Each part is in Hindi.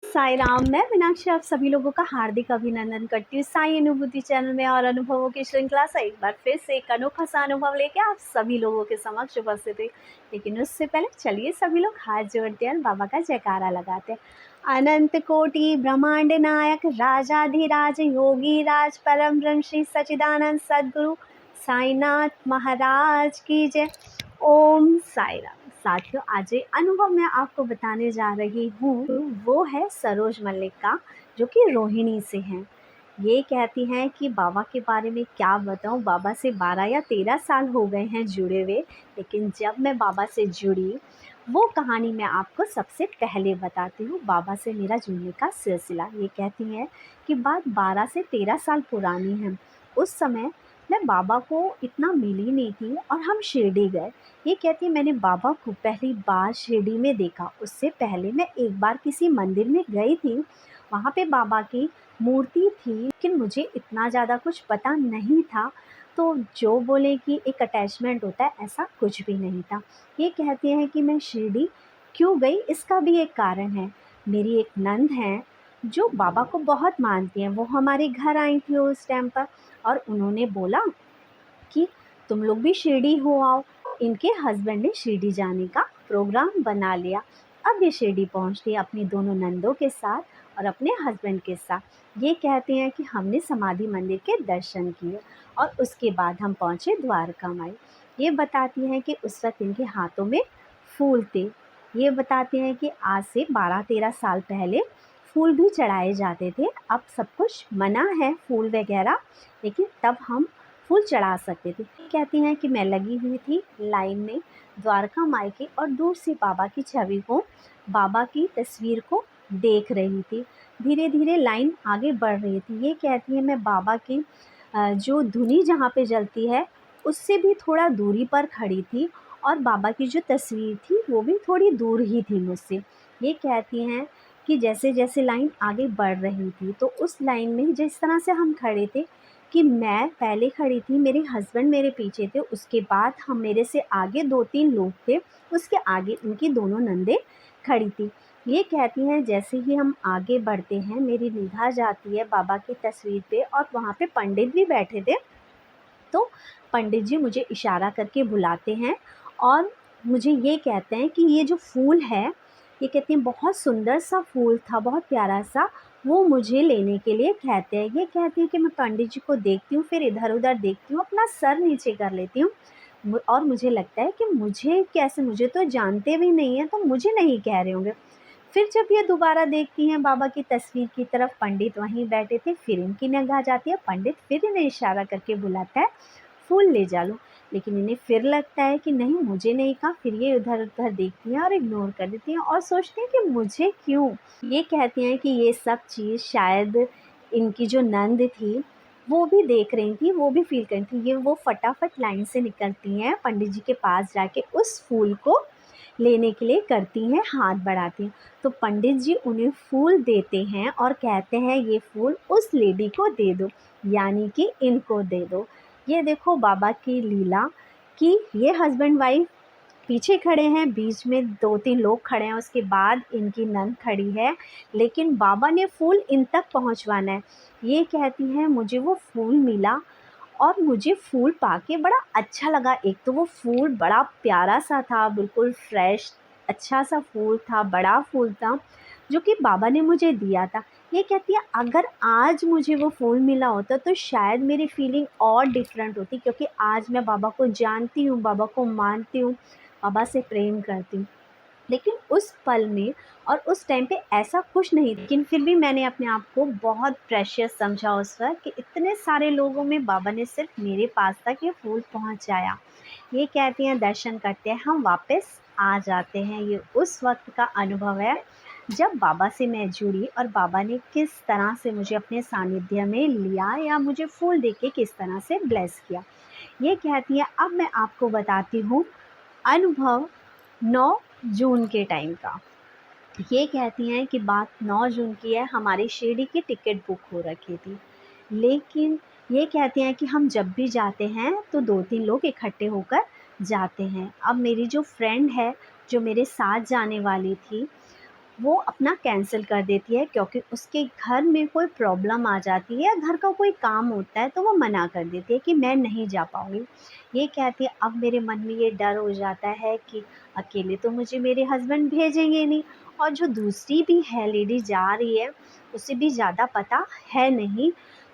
साई राम। मैं मीनाक्षी आप सभी लोगों का हार्दिक अभिनंदन करती हूँ साई अनुभूति चैनल में और अनुभवों की श्रृंखला से एक बार फिर से एक अनोखा सा अनुभव लेके आप सभी लोगों के समक्ष उपस्थित हुई। लेकिन उससे पहले चलिए सभी लोग हाथ जोड़ते हैं और बाबा का जयकारा लगाते हैं। अनंत कोटि ब्रह्मांड नायक राजाधिराज योगी राज परम ब्रह्म श्री सच्चिदानंद सद्गुरु साईनाथ महाराज की जय। ओम साई राम। साथियों, आज ये अनुभव मैं आपको बताने जा रही हूँ वो है सरोज मल्लिक का, जो कि रोहिणी से हैं। ये कहती हैं कि बाबा के बारे में क्या बताऊँ, बाबा से 12 या 13 साल हो गए हैं जुड़े हुए। लेकिन जब मैं बाबा से जुड़ी वो कहानी मैं आपको सबसे पहले बताती हूँ, बाबा से मेरा जुड़ने का सिलसिला। ये कहती हैं कि बात 12 से 13 साल पुरानी है। उस समय मैं बाबा को इतना मिली नहीं थी और हम शिरडी गए। ये कहती है मैंने बाबा को पहली बार शिरडी में देखा। उससे पहले मैं एक बार किसी मंदिर में गई थी, वहाँ पे बाबा की मूर्ति थी, लेकिन मुझे इतना ज़्यादा कुछ पता नहीं था। तो जो बोले कि एक अटैचमेंट होता है, ऐसा कुछ भी नहीं था। ये कहती हैं कि मैं शिरडी क्यों गई, इसका भी एक कारण है। मेरी एक नंद है जो बाबा को बहुत मानती हैं। वो हमारे घर आई थी उस टाइम पर और उन्होंने बोला कि तुम लोग भी शिरडी हो आओ। इनके हस्बैंड ने शिरडी जाने का प्रोग्राम बना लिया। अब ये शिरडी पहुंचती है अपनी दोनों नंदों के साथ और अपने हस्बैंड के साथ। ये कहते हैं कि हमने समाधि मंदिर के दर्शन किए और उसके बाद हम पहुंचे द्वारका माई। ये बताती हैं कि उस वक्त इनके हाथों में फूल थे। ये बताते हैं कि आज से 12-13 साल पहले फूल भी चढ़ाए जाते थे। अब सब कुछ मना है फूल वगैरह, लेकिन तब हम फूल चढ़ा सकते थे। कहती हैं कि मैं लगी हुई थी लाइन में द्वारका माई की और दूर से बाबा की छवि को, बाबा की तस्वीर को देख रही थी। धीरे धीरे लाइन आगे बढ़ रही थी। ये कहती है मैं बाबा की जो धुनी जहाँ पे जलती है उससे भी थोड़ा दूरी पर खड़ी थी और बाबा की जो तस्वीर थी वो भी थोड़ी दूर ही थी मुझसे। ये कहती हैं कि जैसे जैसे लाइन आगे बढ़ रही थी तो उस लाइन में जिस तरह से हम खड़े थे कि मैं पहले खड़ी थी, मेरे हस्बैंड मेरे पीछे थे, उसके बाद हम मेरे से आगे 2-3 लोग थे, उसके आगे उनकी दोनों नंदें खड़ी थी। ये कहती हैं जैसे ही हम आगे बढ़ते हैं मेरी निगाह जाती है बाबा की तस्वीर पे और वहाँ पे पंडित भी बैठे थे। तो पंडित जी मुझे इशारा करके बुलाते हैं और मुझे ये कहते हैं कि ये जो फूल है, ये कहती हैं बहुत सुंदर सा फूल था, बहुत प्यारा सा, वो मुझे लेने के लिए कहते हैं। ये कहती हैं कि मैं पंडित जी को देखती हूँ, फिर इधर-उधर देखती हूँ, अपना सर नीचे कर लेती हूँ और मुझे लगता है कि मुझे कैसे, मुझे तो जानते भी नहीं हैं, तो मुझे नहीं कह रहे होंगे। फिर जब ये दोबारा देखती हैं बाबा की तस्वीर की तरफ, पंडित वहीं बैठे थे, फिर इनकी निगाह जाती है, पंडित फिर इन्हें इशारा करके बुलाता है, फूल ले जा लो। लेकिन इन्हें फिर लगता है कि नहीं, मुझे नहीं कहा। फिर ये उधर-उधर देखती हैं और इग्नोर कर देती हैं और सोचती हैं कि मुझे क्यों? ये कहती हैं कि ये सब चीज़ शायद इनकी जो नंद थी, वो भी देख रही थी, वो भी फ़ील कर रही थी। ये वो फटाफट लाइन से निकलती हैं, पंडित जी के पास जाके उस फूल को लेने के लिए करती हैं, हाथ बढ़ाती हैं। तो पंडित जी उन्हें फूल देते हैं और कहते हैं ये फूल उस लेडी को दे दो, यानी कि इनको दे दो। ये देखो बाबा की लीला कि ये हस्बैंड वाइफ पीछे खड़े हैं, बीच में 2-3 लोग खड़े हैं, उसके बाद इनकी नंद खड़ी है, लेकिन बाबा ने फूल इन तक पहुंचवाना है। ये कहती हैं मुझे वो फूल मिला और मुझे फूल पाके बड़ा अच्छा लगा। एक तो वो फूल बड़ा प्यारा सा था, बिल्कुल फ्रेश अच्छा सा फूल था, बड़ा फूल था, जो कि बाबा ने मुझे दिया था। ये कहती है अगर आज मुझे वो फूल मिला होता तो शायद मेरी फीलिंग और डिफरेंट होती, क्योंकि आज मैं बाबा को जानती हूँ, बाबा को मानती हूँ, बाबा से प्रेम करती हूँ। लेकिन उस पल में और उस टाइम पे ऐसा कुछ नहीं, लेकिन फिर भी मैंने अपने आप को बहुत प्रेशियस समझा उस वक़्त कि इतने सारे लोगों में बाबा ने सिर्फ मेरे पास तक ये फूल पहुंचाया। ये कहती हैं दर्शन करते हैं हम वापस आ जाते हैं। ये उस वक्त का अनुभव है जब बाबा से मैं जुड़ी और बाबा ने किस तरह से मुझे अपने सानिध्य में लिया या मुझे फूल देके किस तरह से ब्लेस किया। ये कहती है अब मैं आपको बताती हूँ अनुभव 9 जून के टाइम का। ये कहती हैं कि बात 9 जून की है, हमारी शिरडी की टिकट बुक हो रखी थी। लेकिन ये कहती हैं कि हम जब भी जाते हैं तो 2-3 लोग इकट्ठे होकर जाते हैं। अब मेरी जो फ्रेंड है, जो मेरे साथ जाने वाली थी, वो अपना कैंसिल कर देती है, क्योंकि उसके घर में कोई प्रॉब्लम आ जाती है या घर का कोई काम होता है तो वो मना कर देती है कि मैं नहीं जा पाऊँगी। ये कहती है, अब मेरे मन में ये डर हो जाता है कि अकेले तो मुझे मेरे हस्बैंड भेजेंगे नहीं, और जो दूसरी भी है लेडी जा रही है उसे भी ज़्यादा पता है नहीं,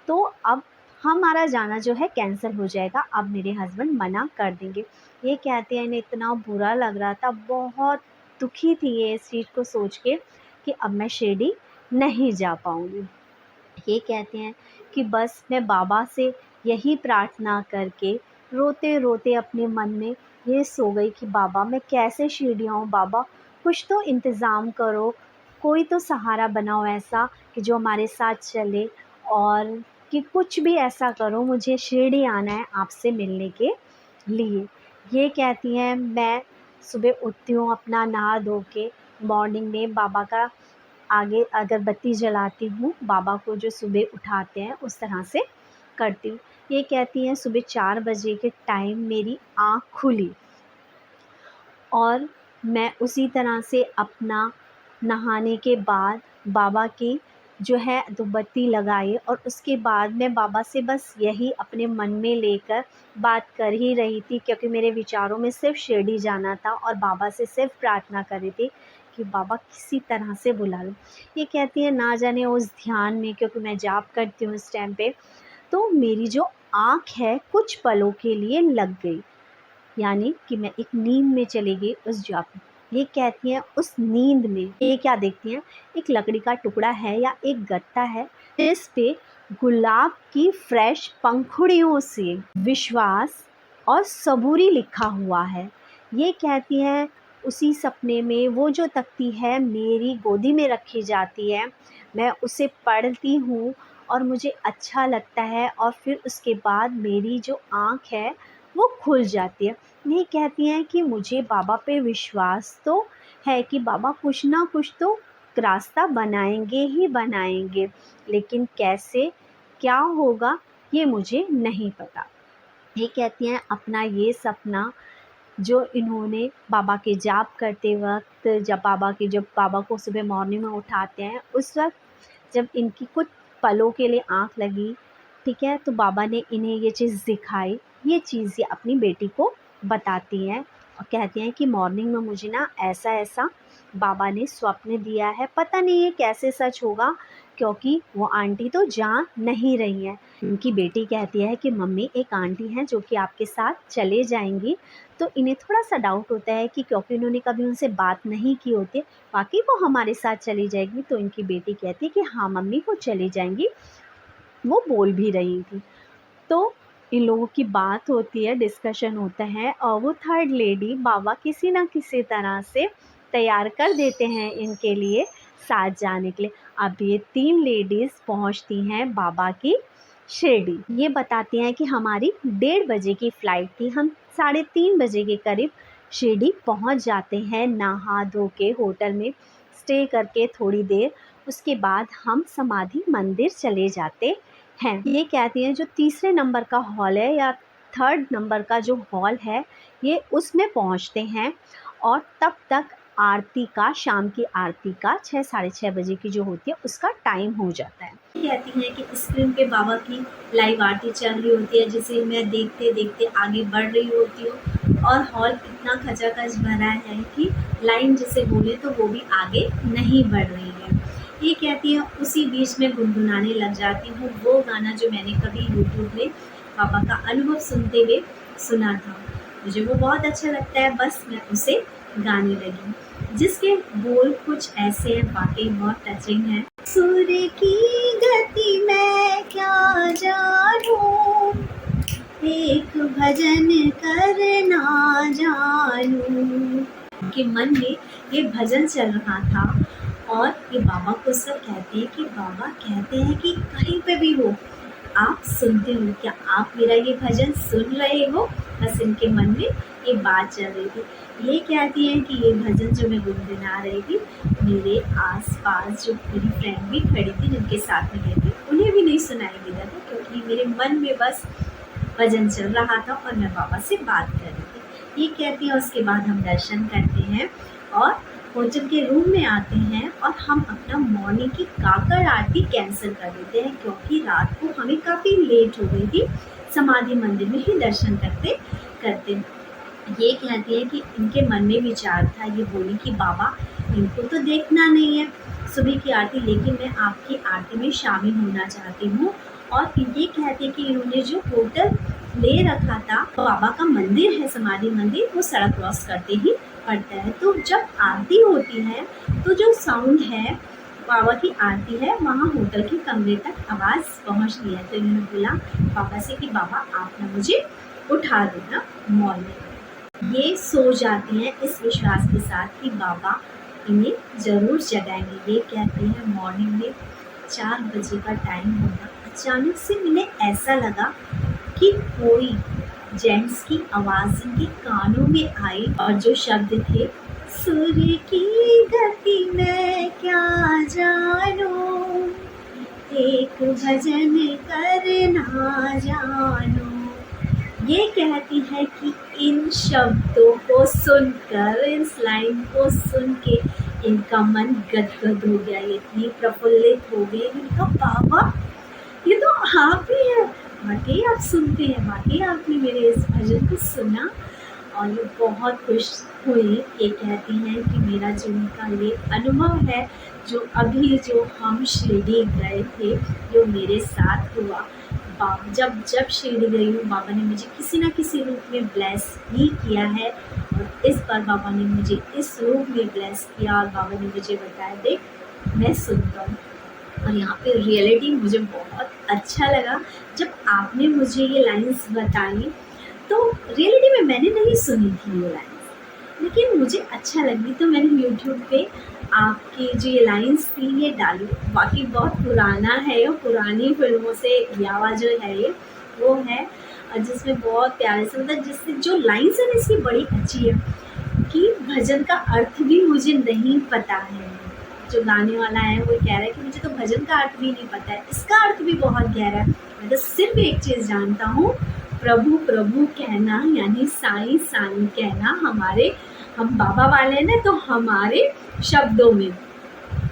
तो अब हमारा जाना जो है कैंसिल हो जाएगा, अब मेरे हस्बैंड मना कर देंगे। ये कहती है, इन्हें इतना बुरा लग रहा था, बहुत दुखी थी ये इस चीज़ को सोच के कि अब मैं शिरडी नहीं जा पाऊँगी। ये कहते हैं कि बस मैं बाबा से यही प्रार्थना करके रोते-रोते अपने मन में ये सो गई कि बाबा मैं कैसे शिरडी आऊँ, बाबा कुछ तो इंतज़ाम करो, कोई तो सहारा बनाओ ऐसा कि जो हमारे साथ चले, और कि कुछ भी ऐसा करो, मुझे शिरडी आना है आपसे मिलने के लिए। ये कहती हैं, मैं सुबह उठती हूँ, अपना नहा धो के मॉर्निंग में बाबा का आगे अगरबत्ती जलाती हूँ, बाबा को जो सुबह उठाते हैं उस तरह से करती हूँ। ये कहती हैं, सुबह 4 बजे के टाइम मेरी आँख खुली और मैं उसी तरह से अपना नहाने के बाद बाबा की जो है धूपबत्ती लगाई, और उसके बाद मैं बाबा से बस यही अपने मन में लेकर बात कर ही रही थी, क्योंकि मेरे विचारों में सिर्फ़ शिरडी जाना था और बाबा से सिर्फ़ प्रार्थना कर रही थी कि बाबा किसी तरह से बुला लो। ये कहती हैं, ना जाने उस ध्यान में, क्योंकि मैं जाप करती हूँ उस टाइम पे, तो मेरी जो आँख है कुछ पलों के लिए लग गई, यानी कि मैं एक नींद में चली गई उस जाप में। ये कहती हैं, उस नींद में ये क्या देखती हैं, एक लकड़ी का टुकड़ा है या एक गत्ता है जिस पे गुलाब की फ्रेश पंखुड़ियों से विश्वास और सबूरी लिखा हुआ है। ये कहती हैं, उसी सपने में वो जो तख्ती है मेरी गोदी में रखी जाती है, मैं उसे पढ़ती हूँ और मुझे अच्छा लगता है, और फिर उसके बाद मेरी जो आँख है वो खुल जाती है। ये कहती हैं कि मुझे बाबा पे विश्वास तो है कि बाबा कुछ ना कुछ तो रास्ता बनाएंगे ही बनाएंगे, लेकिन कैसे क्या होगा ये मुझे नहीं पता। ये कहती हैं, अपना ये सपना जो इन्होंने बाबा के जाप करते वक्त, जब बाबा को सुबह मॉर्निंग में उठाते हैं उस वक्त, जब इनकी कुछ पलों के लिए आँख लगी, ठीक है, तो बाबा ने इन्हें ये चीज़ दिखाई। ये चीज़ ये अपनी बेटी को बताती हैं और कहती हैं कि मॉर्निंग में मुझे ना ऐसा-ऐसा बाबा ने स्वप्न दिया है, पता नहीं ये कैसे सच होगा, क्योंकि वो आंटी तो जा नहीं रही हैं। उनकी बेटी कहती है कि मम्मी एक आंटी हैं जो कि आपके साथ चले जाएँगी, तो इन्हें थोड़ा-सा डाउट होता है कि क्योंकि उन्होंने कभी उनसे बात नहीं की होती है, वाक़ई वो हमारे साथ चली जाएगी? तो इनकी बेटी कहती है कि हाँ मम्मी वो चली जाएँगी, वो बोल भी रही थी। तो इन लोगों की बात होती है, डिस्कशन होता है, और वो थर्ड लेडी बाबा किसी न किसी तरह से तैयार कर देते हैं इनके लिए साथ जाने के लिए। अब ये 3 लेडीज़ पहुंचती हैं बाबा की शिरडी। ये बताती हैं कि हमारी 1:30 बजे की फ़्लाइट थी, हम 3:30 बजे के करीब शिरडी पहुंच जाते हैं, नहा धो के होटल में स्टे करके थोड़ी देर, उसके बाद हम समाधि मंदिर चले जाते हैं। ये कहती हैं, जो तीसरे नंबर का हॉल है या थर्ड नंबर का जो हॉल है, ये उसमें पहुंचते हैं, और तब तक आरती का, शाम की आरती का 6 साढ़े 6 बजे की जो होती है उसका टाइम हो जाता है। कहती हैं कि स्क्रीन पे बाबा की लाइव आरती चल रही होती है, जिसे मैं देखते देखते आगे बढ़ रही होती हूँ, और हॉल इतना खचाखच भरा है कि लाइन जिसे बोले तो वो भी आगे नहीं बढ़ रही है। ये कहती है, उसी बीच में गुनगुनाने लग जाती हूँ वो गाना जो मैंने कभी यूट्यूब में बाबा का अनुभव सुनते हुए सुना था, मुझे वो बहुत अच्छा लगता है, बस मैं उसे गाने लगी, जिसके बोल कुछ ऐसे हैं, वाकई बहुत टचिंग है। सुर की गति मैं क्या जानूं, एक भजन करना जानूं, के मन में ये भजन चल रहा था, और ये बाबा को सब कहते हैं कि बाबा कहते हैं कि कहीं पे भी हो आप सुनते हो क्या, आप मेरा ये भजन सुन रहे हो, बस इनके मन में ये बात चल रही थी। ये कहती हैं कि ये भजन जो मैं गुनगुना रही थी, मेरे आसपास जो मेरी फ्रेंड भी खड़ी थी जिनके साथ में गई थी, उन्हें भी नहीं सुनाई दे रहा था, क्योंकि मेरे मन में बस भजन चल रहा था और मैं बाबा से बात कर रही थी। ये कहती है, उसके बाद हम दर्शन करते हैं और होटल के रूम में आते हैं और हम अपना मॉर्निंग की काकड़ आरती कैंसिल कर देते हैं, क्योंकि रात को हमें काफ़ी लेट हो गई थी समाधि मंदिर में ही दर्शन करते करते। ये कहती है कि इनके मन में विचार था, ये बोली कि बाबा इनको तो देखना नहीं है सुबह की आरती, लेकिन मैं आपकी आरती में शामिल होना चाहती हूँ। और ये कहती है कि इन्होंने जो होटल ले रखा था, बाबा का मंदिर है समाधि मंदिर, वो सड़क क्रॉस करते ही पड़ता है। तो जब आरती होती है तो जो साउंड है बाबा की आरती है, वहाँ होटल के कमरे तक आवाज़ पहुँचती है। तो इन्होंने बोला पापा से कि बाबा आप ना मुझे उठा देना मॉर्निंग। ये सो जाती हैं इस विश्वास के साथ कि बाबा इन्हें ज़रूर जगाएंगे। ये कहते हैं मॉर्निंग में 4 बजे का टाइम होना, अचानक से इन्हें ऐसा लगा कि कोई जेंट्स की आवाज़ इनके कानों में आई, और जो शब्द थे, सूर्य की गति मैं क्या जानूं, एक भजन करना जानूं। ये कहती है कि इन शब्दों को सुनकर, इस लाइन को सुन के इनका मन गदगद हो गया, इतनी प्रफुल्लित हो गई। इनका बाबा ये तो आप ही है, वाकई आप सुनते हैं, वाकई आपने मेरे इस भजन को सुना। और ये बहुत खुश हुई। ये कहती हैं कि मेरा जो उनका ये अनुभव है, जो अभी जो हम शिरडी गए थे, जो मेरे साथ हुआ, जब शिरडी गई हूँ बाबा ने मुझे किसी न किसी रूप में ब्लेस ही किया है। और इस बार बाबा ने मुझे इस रूप में ब्लेस किया और बाबा ने मुझे बताया देख मैं सुनता हूँ। और यहाँ पे रियलिटी मुझे बहुत अच्छा लगा जब आपने मुझे ये लाइंस बताई। तो रियलिटी में मैंने नहीं सुनी थी ये लाइंस, लेकिन मुझे अच्छा लगी तो मैंने यूट्यूब पे आपकी जो ये लाइंस थी ये डाली। बाकी बहुत पुराना है, पुरानी फिल्मों से लिया जो है ये वो है, जिसमें बहुत प्यारे से मतलब जिससे जो लाइंस है इसकी बड़ी अच्छी है कि भजन का अर्थ भी मुझे नहीं पता है। जो गाने वाला है वो कह रहा है कि मुझे तो भजन का अर्थ भी नहीं पता है, इसका अर्थ भी बहुत गहरा है। मैं तो सिर्फ एक चीज़ जानता हूँ, प्रभु प्रभु कहना यानी साईं साईं कहना। हम बाबा वाले हैं ना, तो हमारे शब्दों में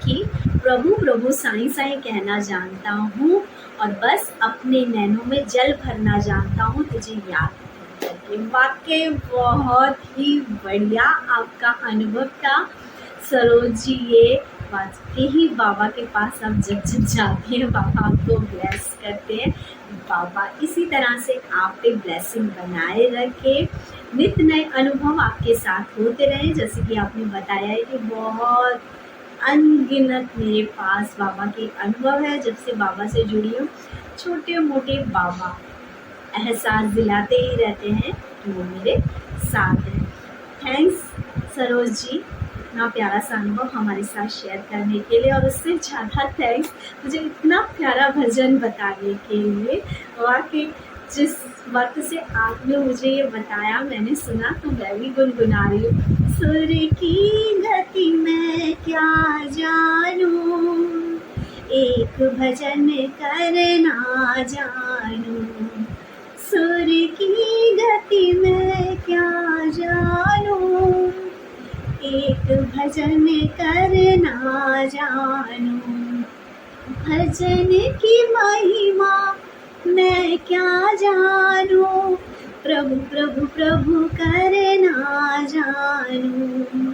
कि प्रभु प्रभु साईं साईं कहना जानता हूँ, और बस अपने नैनों में जल भरना जानता हूँ तुझे याद करके। वाकई बहुत ही बढ़िया आपका अनुभव था सरोज जी। ये वाकई ही बाबा के पास आप जब जाते हैं बाबा आपको ब्लेस करते हैं। बाबा इसी तरह से आप पे ब्लेसिंग बनाए रखे, नित नए अनुभव आपके साथ होते रहे। जैसे कि आपने बताया है कि बहुत अनगिनत मेरे पास बाबा के अनुभव है, जब से बाबा से जुड़ी हूँ। छोटे मोटे बाबा एहसास दिलाते ही रहते हैं कि वो मेरे साथ हैं। थैंक्स सरोज जी, इतना प्यारा सा अनुभव हमारे साथ शेयर करने के लिए, और उससे ज़्यादा थैंक्स मुझे इतना प्यारा भजन बताने के लिए। वाकई जिस वक्त से आपने मुझे ये बताया मैंने सुना तो मैं भी गुनगुना रही हूँ। सूर्य की गति मैं क्या जानूं, एक भजन करना जानूं। सूर्य की गति मैं क्या जानूं, एक भजन करना जानूं। भजन की महिमा मैं क्या जानूं, प्रभु प्रभु प्रभु करना जानूं।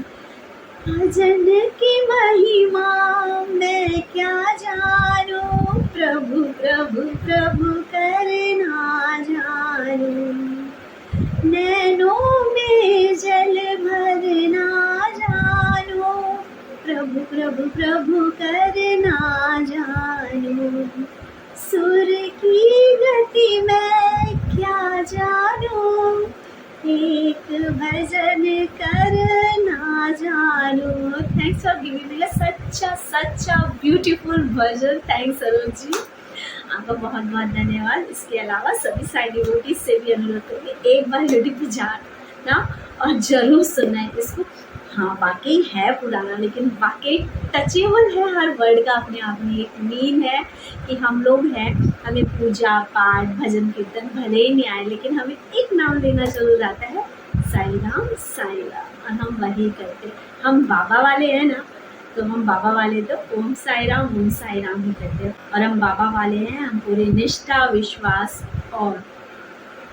भजन की महिमा मैं क्या जानूं, प्रभु प्रभु प्रभु करना जानूं। नैनों में जल भरना जानूं, प्रभु प्रभु प्रभु करना जानूं। सुर की गति मैं क्या जानूं, एक भजन करना जानूं। थैंक्स फॉर गिविंग मी सच्चा ब्यूटीफुल भजन। थैंक्स सरोज जी, आपका बहुत बहुत धन्यवाद। इसके अलावा सभी साइड डिवोटीज से भी अनुरोध करूँगी एक बार यूट्यूब पे जाना और ज़रूर सुनना है इसको। हाँ वाकई है पुराना, लेकिन वाकई टचेबल है, हर वर्ड का अपने आप में एक मीन है कि हम लोग हैं, हमें पूजा पाठ भजन कीर्तन भले ही नहीं आए, लेकिन हमें एक नाम लेना जरूर आता है, साई राम। और हम वही करते, हम बाबा वाले हैं ना, तो हम बाबा वाले तो ओम साई राम ही करते हैं। और हम बाबा वाले हैं, हम पूरी निष्ठा, विश्वास और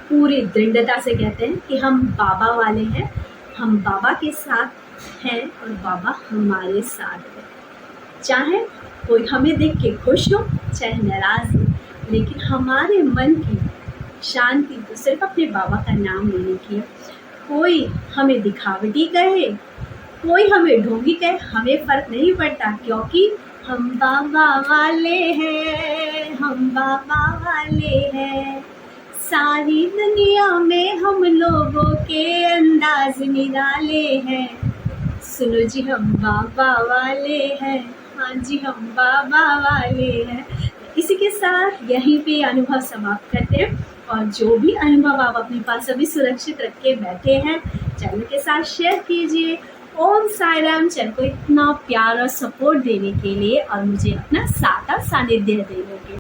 पूरी दृढ़ता से कहते हैं कि हम बाबा वाले हैं, हम बाबा के साथ हैं और बाबा हमारे साथ है। चाहे कोई हमें देख के खुश हो, चाहे नाराज हो, लेकिन हमारे मन की शांति तो सिर्फ अपने बाबा का नाम लेने की है। कोई हमें दिखावटी कहे, कोई हमें ढोंगी कहे, हमें फर्क नहीं पड़ता, क्योंकि हम बाबा वाले हैं, हम बाबा वाले हैं। सारी दुनिया में हम लोगों के अंदाज निराले हैं। सुनो जी, हम बाबा वाले हैं, हाँ जी हम बाबा वाले हैं। इसी के साथ यहीं पे अनुभव समाप्त करते हैं, और जो भी अनुभव आप अपने पास अभी सुरक्षित रख के बैठे हैं, चैनल के साथ शेयर कीजिए। ओम साई राम। चैनल को इतना प्यार और सपोर्ट देने के लिए और मुझे अपना साथ और सानिध्य देने के लिए।